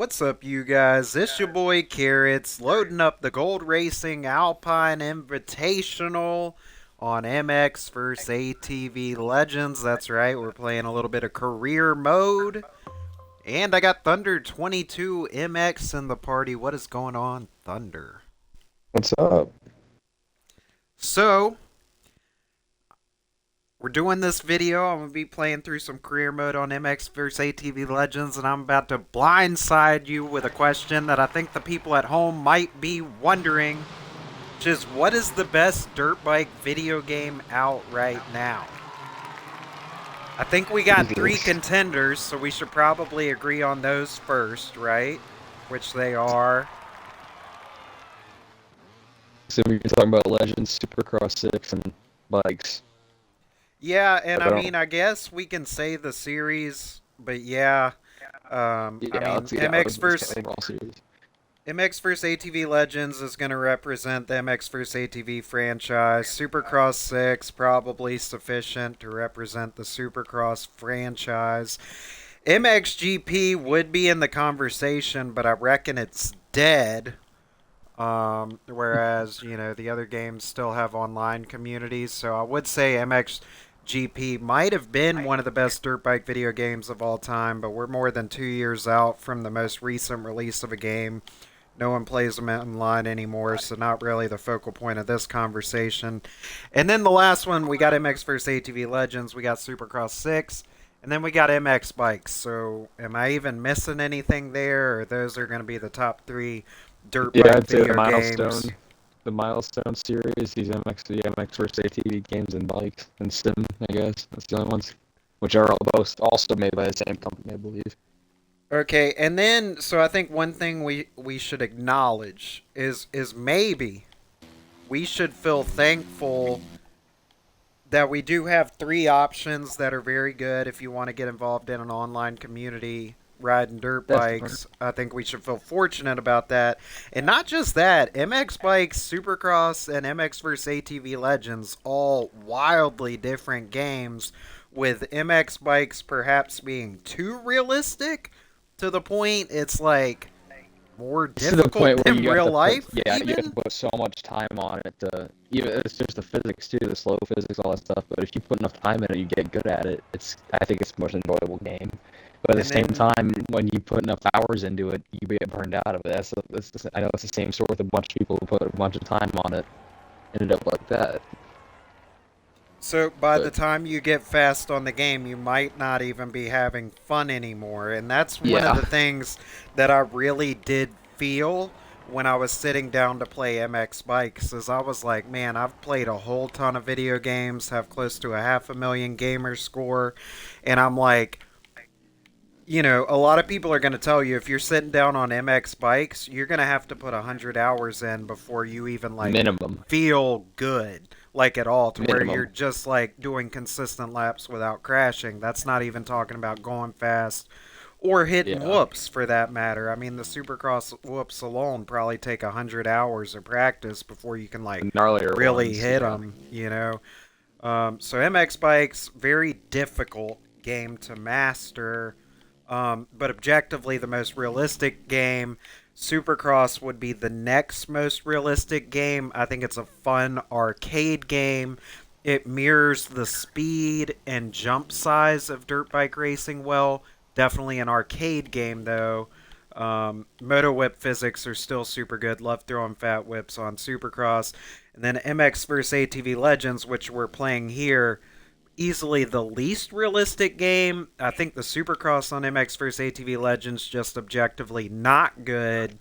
What's up, you guys? It's your boy Carrots loading up the Gold Racing Alpine Invitational on MX vs ATV Legends. That's right, we're playing a little bit of career mode. And I got Thunder 22 MX in the party. What is going on, Thunder? What's up? So, we're doing this video. I'm going to be playing through some career mode on MX vs ATV Legends, and I'm about to blindside you with a question that I think the people at home might be wondering, which is what is the best dirt bike video game out right now? I think we got three Jesus. contenders, so we should probably agree on those first, right? Which they are. So we can talk about Legends, Supercross 6, and bikes. Yeah, and But I I don't. mean, I guess we can say the series, but yeah. I Yeah, mean, let's just play all series. MX vs ATV Legends is going to represent the MX vs ATV franchise. Supercross 6 probably sufficient to represent the Supercross franchise. MXGP would be in the conversation, but I reckon it's dead. Whereas, the other games still have online communities. So I would say MXGP might have been one of the best dirt bike video games of all time, but we're more than 2 years out from the most recent release of a game. No one plays them online anymore, so not really the focal point of this conversation. And then the last one, we got MX vs ATV Legends, we got Supercross 6, and then we got MX Bikes. So am I even missing anything there, or those are going to be the top three dirt Yeah, bike I'd say the video games? milestone series, these MX versus ATV games and bikes and Sim, I guess. That's the only ones. Which are both also made by the same company, I believe. Okay, and then so I think one thing we should acknowledge is maybe we should feel thankful that we do have three options that are very good if you want to get involved in an online community riding dirt Definitely. bikes. I think we should feel fortunate about that. And not just that, MX Bikes, Supercross, and MX vs. ATV Legends, all wildly different games, with MX Bikes perhaps being too realistic to the point it's like more It's to the difficult point where than you have real to put, life, yeah, you have to even. put so much time on it to, even, it's just the physics too, the slow physics, all that stuff, but if you put enough time in it, you get good at it, I think it's the most enjoyable game. But at And the same then time, when you put enough hours into it, you get burned out of it. I know it's the same story with a bunch of people who put a bunch of time on it, ended up like that. So by the But time you get fast on the game, you might not even be having fun anymore. And that's one of yeah, the things that I really did feel when I was sitting down to play MX Bikes is I was like, man, I've played a whole ton of video games, have close to a 500,000 gamer score, and I'm like, a lot of people are going to tell you if you're sitting down on MX bikes, you're going to have to put 100 hours in before you even like minimum, feel good, like at all, to where you're minimum, just like doing consistent laps without crashing. That's not even talking about going fast or hitting yeah, whoops for that matter. I mean, the Supercross whoops alone probably take 100 hours of practice before you can the like gnarlier really ones, hit yeah. them. So MX bikes, very difficult game to master, but objectively the most realistic game. Supercross would be the next most realistic game. I think it's a fun arcade game. It mirrors the speed and jump size of dirt bike racing well. Definitely an arcade game though. Moto whip physics are still super good. Love throwing fat whips on Supercross. And then MX vs ATV Legends, which we're playing here, easily the least realistic game. I think the Supercross on MX vs ATV Legends just objectively not good,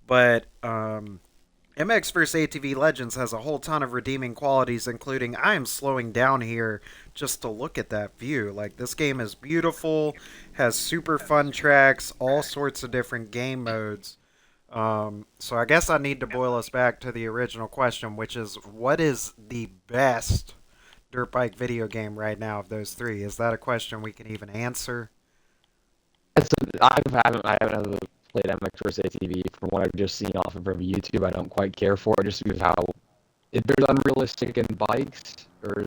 but MX vs ATV Legends has a whole ton of redeeming qualities, including I am slowing down here just to look at that view. Like, this game is beautiful, has super fun tracks, all sorts of different game modes. So I guess I need to boil us back to the original question, which is what is the best dirt bike video game right now of those three? Is that a question we can even answer? I haven't ever played MX vs ATV. From what I've just seen off of YouTube, I don't quite care for it, just because how if there's unrealistic in bikes, or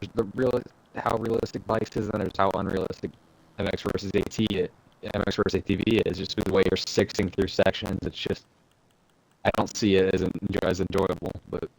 how realistic bikes is, then there's how unrealistic MX versus AT MX versus ATV is, just the way you're sixing through sections. It's just I don't see it as enjoyable. But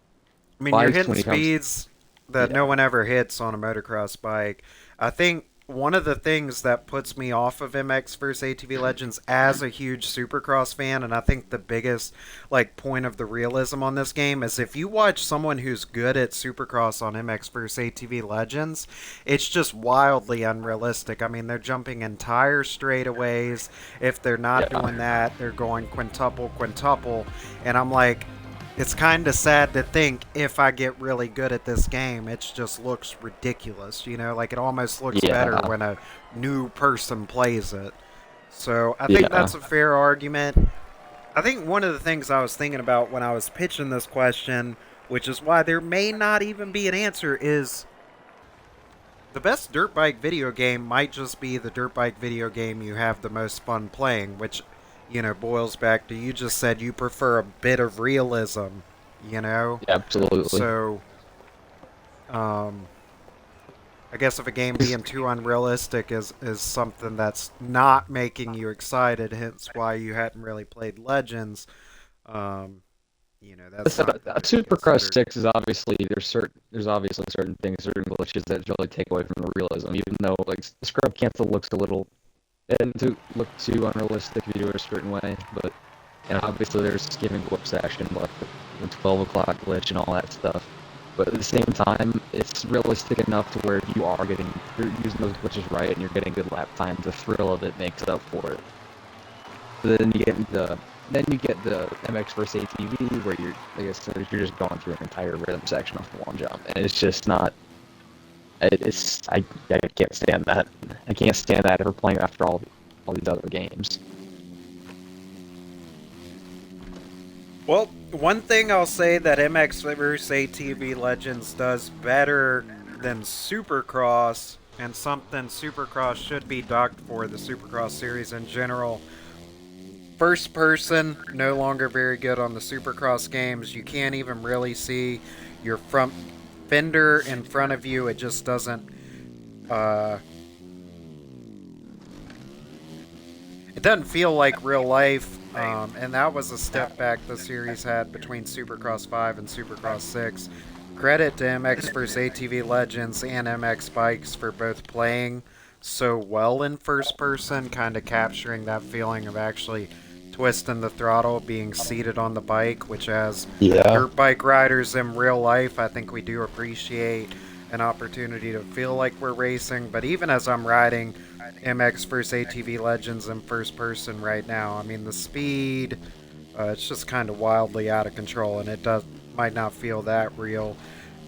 I mean, you're bikes hitting when it comes, speeds that no yeah, one ever hits on a motocross bike. I think one of the things that puts me off of MX vs ATV Legends as a huge Supercross fan, and I think the biggest like point of the realism on this game is if you watch someone who's good at Supercross on MX vs ATV Legends, it's just wildly unrealistic. I mean, they're jumping entire straightaways. If they're not yeah, doing that, they're going quintuple, quintuple, and I'm like, it's kind of sad to think if I get really good at this game, it just looks ridiculous. You know, like it almost looks better yeah, when a new person plays it. So I think yeah. that's a fair argument. I think one of the things I was thinking about when I was pitching this question, which is why there may not even be an answer, is the best dirt bike video game might just be the dirt bike video game you have the most fun playing, which, boils back to you just said you prefer a bit of realism, you know? Yeah, absolutely. So, um, I guess if a game being too unrealistic is something that's not making you excited, hence why you hadn't really played Legends, um, that's something to be Supercross considered. 6 is obviously there's obviously certain things, certain glitches that really take away from the realism. Even though like the scrub cancel looks a little and to look too unrealistic if you do it a certain way, but and obviously there's skimming whip action like the 12 o'clock glitch and all that stuff. But at the same time, it's realistic enough to where if you're using those glitches right and you're getting good lap times, the thrill of it makes up for it. But then you get the MX versus ATV where you're like I said, you're just going through an entire rhythm section off the one jump, and it's just not. It's I can't stand that. I can't stand that ever playing after all these other games. Well, one thing I'll say that MX vs ATV Legends does better than Supercross, and something Supercross should be docked for the Supercross series in general. First person, no longer very good on the Supercross games. You can't even really see your front fender in front of you. It just doesn't. Uh, it doesn't feel like real life, and that was a step back the series had between Supercross 5 and Supercross 6. Credit to MX vs. ATV Legends and MX Bikes for both playing so well in first person, kind of capturing that feeling of actually twisting the throttle, being seated on the bike, which as Yeah, dirt bike riders in real life, I think we do appreciate an opportunity to feel like we're racing. But even as I'm riding MX vs. ATV Legends in first person right now, I mean, the speed, it's just kind of wildly out of control, and it might not feel that real.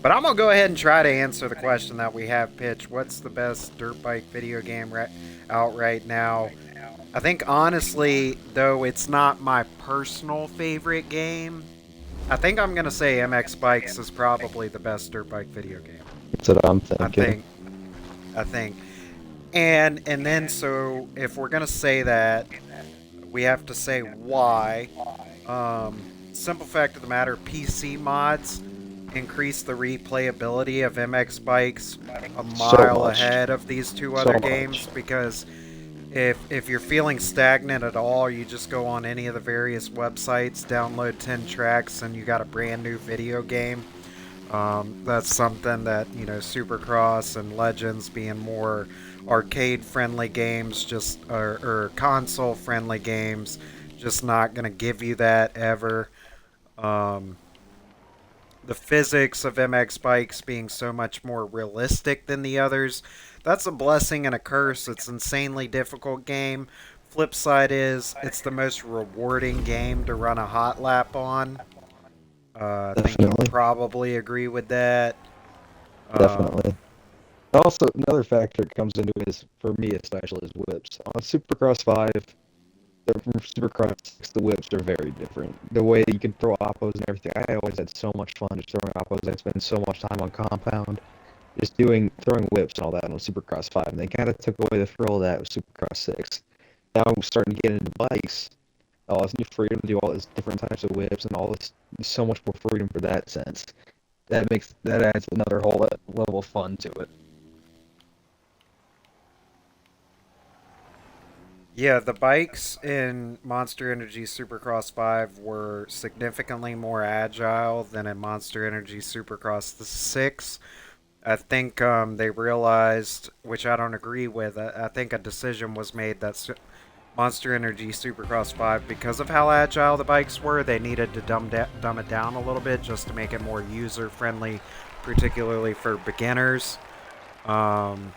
But I'm gonna go ahead and try to answer the question that we have pitched. What's the best dirt bike video game out right now? I think honestly, though it's not my personal favorite game, I think I'm gonna say MX Bikes is probably the best dirt bike video game. that's what I'm I thinking. think. I think. And then so if we're gonna say that, we have to say why. Simple fact of the matter, PC mods increase the replayability of MX Bikes a So mile much, ahead of these two so other much. games because if you're feeling stagnant at all, you just go on any of the various websites, download 10 tracks, and you got a brand new video game. That's something that, Supercross and Legends being more arcade friendly games, just or console friendly games, just not going to give you that ever. Um, the physics of MX bikes being so much more realistic than the others, that's a blessing and a curse. It's an insanely difficult game. Flip side is it's the most rewarding game to run a hot lap on. I think you'd Definitely, probably agree with that. Um, definitely. Also, another factor that comes into it is for me especially is whips. On Supercross 5, from Supercross 6, the whips are very different. The way you can throw oppos and everything. I always had so much fun just throwing oppos. I spent so much time on compound, just throwing whips and all that on Supercross 5. And they kind of took away the thrill of that with Supercross 6. Now I'm starting to get into bikes. All this new freedom to do all these different types of whips and all this, so much more freedom for that sense. That adds another whole level of fun to it. Yeah, the bikes in Monster Energy Supercross 5 were significantly more agile than in Monster Energy Supercross the 6. I think they realized, which I don't agree with, I think a decision was made that Monster Energy Supercross 5, because of how agile the bikes were, they needed to dumb it down a little bit just to make it more user friendly, particularly for beginners. Um,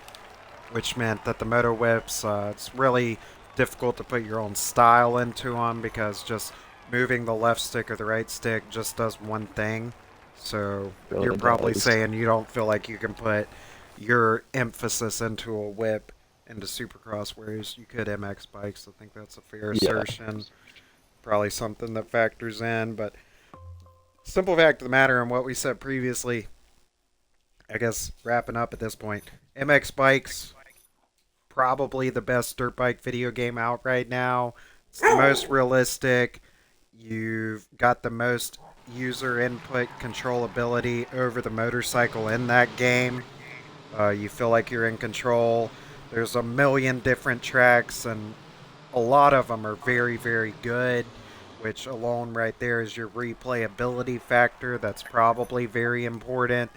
which meant that the moto whips, it's really difficult to put your own style into them because just moving the left stick or the right stick just does one thing. So you're Really probably does. saying you don't feel like you can put your emphasis into a whip into Supercross, whereas you could MX bikes. I think that's a fair Yeah. assertion. Probably something that factors in, but simple fact of the matter, and what we said previously, I guess wrapping up at this point, MX bikes probably the best dirt bike video game out right now. It's the most realistic. You've got the most user input controllability over the motorcycle in that game. You feel like you're in control. There's a million different tracks, and a lot of them are very, very good, which alone right there is your replayability factor. That's probably very important.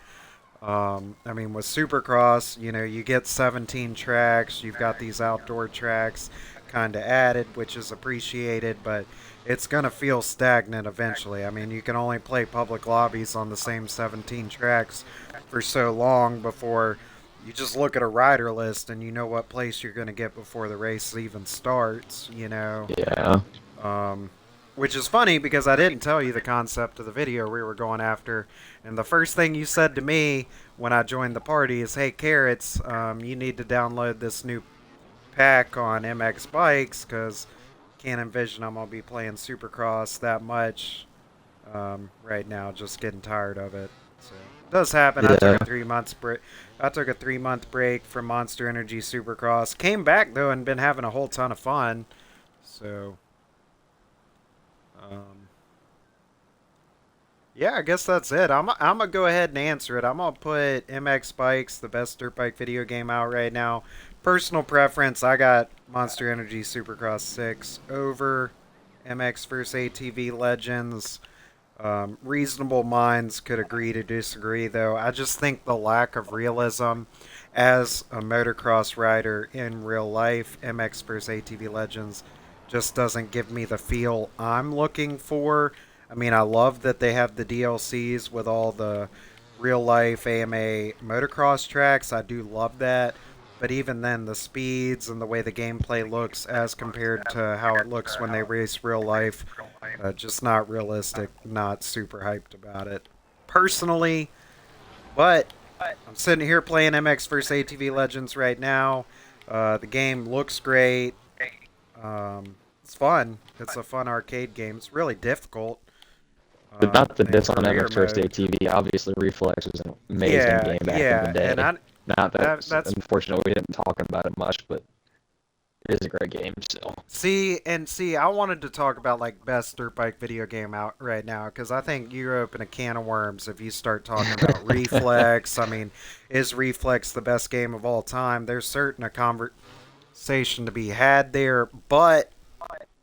I mean, with Supercross, you know, you get 17 tracks, you've got these outdoor tracks kind of added, which is appreciated, but it's going to feel stagnant eventually. I mean, you can only play public lobbies on the same 17 tracks for so long before you just look at a rider list and you know what place you're going to get before the race even starts, you know. Yeah. Um, which is funny because I didn't tell you the concept of the video we were going after. And the first thing you said to me when I joined the party is, "Hey, Carrots, you need to download this new pack on MX Bikes because can't envision I'm going to be playing Supercross that much right now, just getting tired of it." So it does happen. I took Yeah. a 3 months break. I took a 3 month break from Monster Energy Supercross. Came back though and been having a whole ton of fun. So um, yeah, I guess that's it. I'm gonna go ahead and answer it. I'm gonna put MX Bikes, the best dirt bike video game out right now. Personal preference, I got Monster Energy Supercross 6 over MX vs ATV Legends. Reasonable minds could agree to disagree, though. I just think the lack of realism as a motocross rider in real life, MX vs ATV Legends, just doesn't give me the feel I'm looking for. I mean, I love that they have the DLCs with all the real life AMA motocross tracks. I do love that. But even then, the speeds and the way the gameplay looks as compared to how it looks when they race real life, just not realistic. Not super hyped about it personally. But I'm sitting here playing MX vs ATV Legends right now. The game looks great. It's fun. It's a fun arcade game. It's really difficult. But not the In diss on career MX First mode. ATV. Obviously, Reflex was an amazing Yeah, game back in the yeah, day. and I Not that that it's that's unfortunate we didn't talk about it much, but it is a great game. So see. I wanted to talk about like best dirt bike video game out right now because I think you open a can of worms if you start talking about Reflex. I mean, is Reflex the best game of all time? There's certain a conversation to be had there, but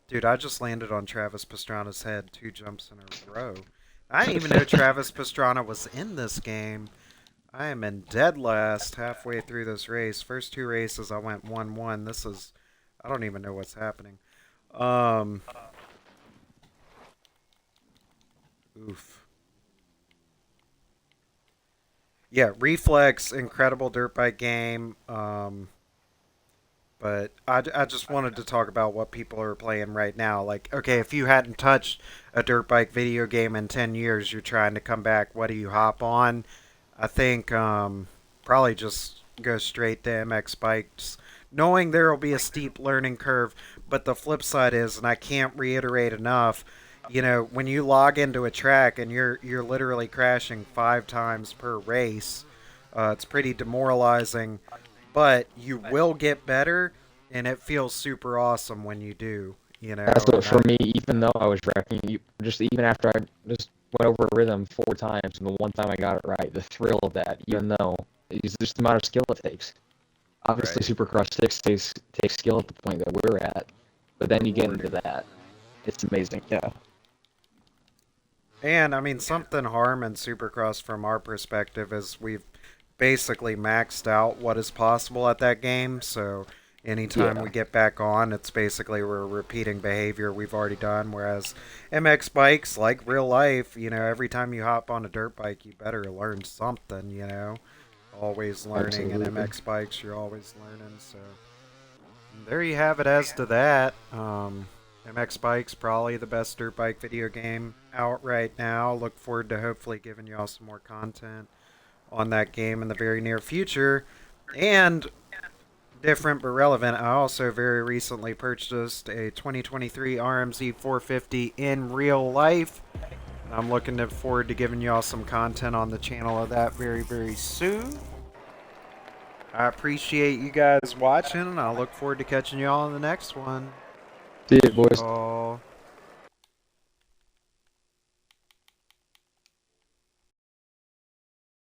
dude, I just landed on Travis Pastrana's head 2 jumps in a row. I didn't even know Travis Pastrana was in this game. I am in dead last halfway through this race. First two races I went 1-1. This is I don't even know what's happening. Um oof. Yeah, Reflex, incredible dirt bike game. But I just wanted to talk about what people are playing right now. Like, okay, if you hadn't touched a dirt bike video game in 10 years, you're trying to come back. What do you hop on? I think probably just go straight to MX bikes, knowing there will be a steep learning curve. But the flip side is, and I can't reiterate enough, you know, when you log into a track and you're literally crashing 5 times per race, it's pretty demoralizing. But you will get better, and it feels super awesome when you do. You that's know, what and for I me. Even though I was wrecking, just even after I just went over a rhythm 4 times, and the one time I got it right, the thrill of that, even though it's just the amount of skill it takes. Obviously, Right. Supercross 6 takes skill at the point that we're at, but then you get into Rewarding. that. It's amazing. Yeah. And I mean, something harming Supercross from our perspective is we've basically maxed out what is possible at that game. So anytime Yeah. we get back on, it's basically we're repeating behavior we've already done. Whereas MX bikes, like real life, every time you hop on a dirt bike, you better learn something. Always learning, and Absolutely. MX bikes, you're always learning. So there you have it as to that. MX Bike's probably the best dirt bike video game out right now. Look forward to hopefully giving y'all some more content on that game in the very near future. And different but relevant, I also very recently purchased a 2023 RMZ 450 in real life. And I'm looking forward to giving y'all some content on the channel of that very, very soon. I appreciate you guys watching, and I look forward to catching y'all on the next one. See you, boys. Y'all.